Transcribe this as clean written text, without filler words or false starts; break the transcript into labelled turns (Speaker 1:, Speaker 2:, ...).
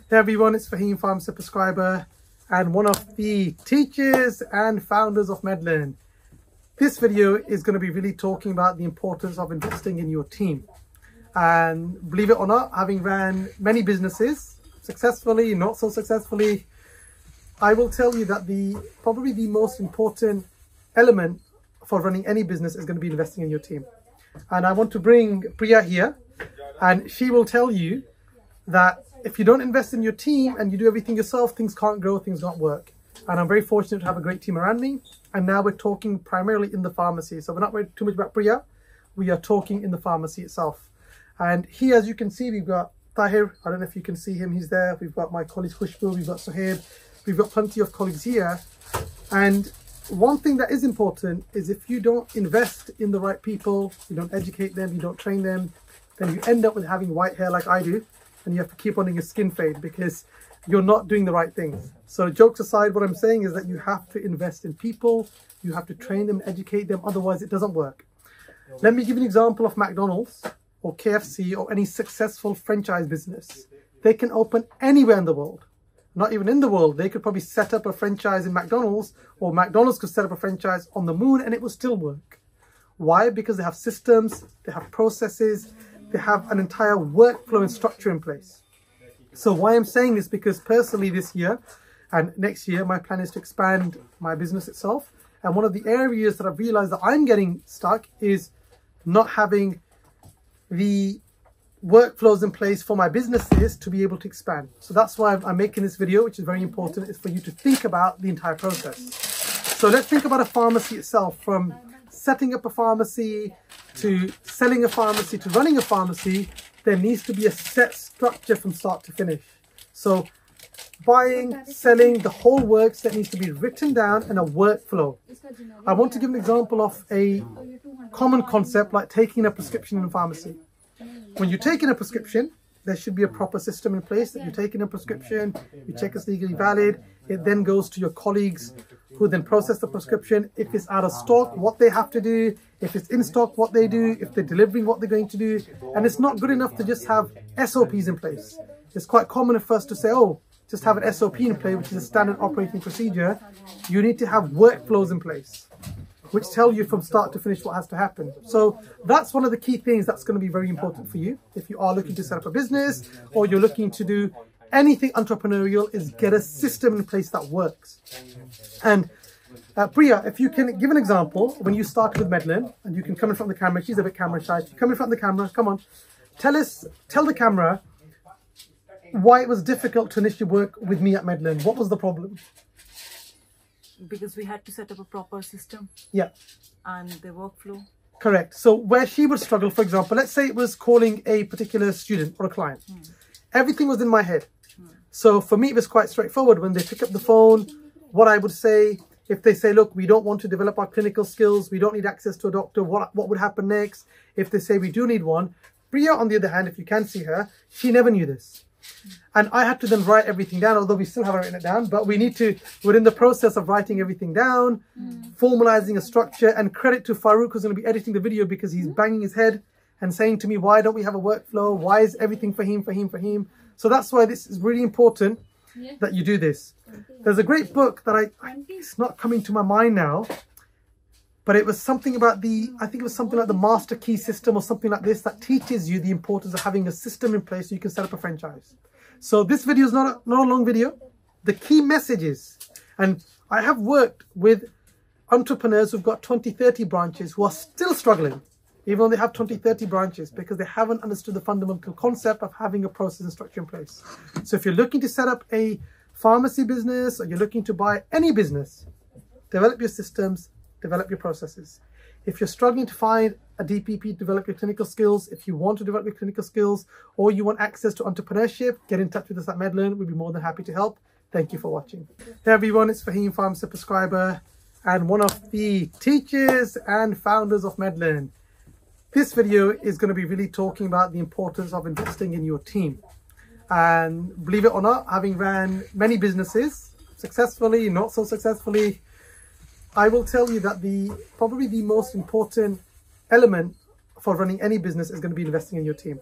Speaker 1: Hey everyone, it's Faheem, farm subscriber and one of the teachers and founders of Medlearn. This video is going to be really talking about the importance of investing in your team. And believe it or not, having ran many businesses, successfully, not so successfully, I will tell you that probably the most important element for running any business is going to be investing in your team. And I want to bring Priya here, and she will tell you that if you don't invest in your team and you do everything yourself, things can't grow, things don't work. And I'm very fortunate to have a great team around me. And now we're talking primarily in the pharmacy. So we're not worried too much about Priya. We are talking in the pharmacy itself. And here, as you can see, we've got Tahir. I don't know if you can see him. He's there. We've got my colleagues Khushbu. We've got Suhaib. We've got plenty of colleagues here. And one thing that is important is if you don't invest in the right people, you don't educate them, you don't train them, then you end up with having white hair like I do. And you have to keep on doing your skin fade because you're not doing the right things. So jokes aside, what I'm saying is that you have to invest in people, you have to train them, educate them, otherwise it doesn't work. Let me give you an example of McDonald's or KFC or any successful franchise business. They can open anywhere in the world, not even in the world. They could probably set up a franchise in McDonald's, or McDonald's could set up a franchise on the moon and it will still work. Why? Because they have systems, they have processes, they have an entire workflow and structure in place. So why I'm saying this, because personally this year and next year, my plan is to expand my business itself. And one of the areas that I've realized that I'm getting stuck is not having the workflows in place for my businesses to be able to expand. So that's why I'm making this video, which is very important, is for you to think about the entire process. So let's think about a pharmacy itself, from setting up a pharmacy to selling a pharmacy to running a pharmacy. There needs to be a set structure from start to finish. So buying, selling, the whole works, that needs to be written down in a workflow. I want to give an example of a common concept like taking a prescription in a pharmacy. When you're taking a prescription, there should be a proper system in place that you're taking a prescription, you check it's legally valid, it then goes to your colleagues who then process the prescription. If it's out of stock, what they have to do, if it's in stock, what they do, if they're delivering, what they're going to do. And it's not good enough to just have SOPs in place. It's quite common for us to say, oh, just have an SOP in place, which is a standard operating procedure. You need to have workflows in place, which tell you from start to finish what has to happen. So that's one of the key things that's going to be very important for you if you are looking to set up a business or you're looking to do anything entrepreneurial, is get a system in place that works. And Priya, if you can give an example, when you started with Medlearn, and you can come in front of the camera, she's a bit camera shy, if you come in front of the camera, come on, tell the camera why it was difficult to initially work with me at Medlearn. What was the problem?
Speaker 2: Because we had to set up a proper system. Yeah. And the workflow. Correct.
Speaker 1: So where she would struggle, for example, let's say it was calling a particular student or a client. Everything was in my head. So for me, it was quite straightforward. When they pick up the phone, what I would say, if they say, look, we don't want to develop our clinical skills, we don't need access to a doctor, what would happen next? If they say we do need one. Priya, on the other hand, if you can see her, she never knew this. And I had to then write everything down, although we still haven't written it down, but we're in the process of writing everything down, formalizing a structure. And credit to Farouk, who's going to be editing the video, because he's banging his head and saying to me, why don't we have a workflow? Why is everything Faheem? So that's why this is really important that you do this. There's a great book that it's not coming to my mind now, but it was something about I think it was something like the master key system or something like this, that teaches you the importance of having a system in place so you can set up a franchise. So this video is not a long video. The key messages, and I have worked with entrepreneurs who've got 20, 30 branches who are still struggling, even though they have 20, 30 branches, because they haven't understood the fundamental concept of having a process and structure in place. So if you're looking to set up a pharmacy business or you're looking to buy any business, develop your systems, develop your processes. If you're struggling to find a DPP, develop your clinical skills. If you want to develop your clinical skills or you want access to entrepreneurship, get in touch with us at Medlearn. We'll be more than happy to help. Thank you for watching. Hey everyone, it's Faheem, farm subscriber and one of the teachers and founders of Medlearn. This video is going to be really talking about the importance of investing in your team. And believe it or not, having ran many businesses, successfully, not so successfully, I will tell you that probably the most important element for running any business is going to be investing in your team.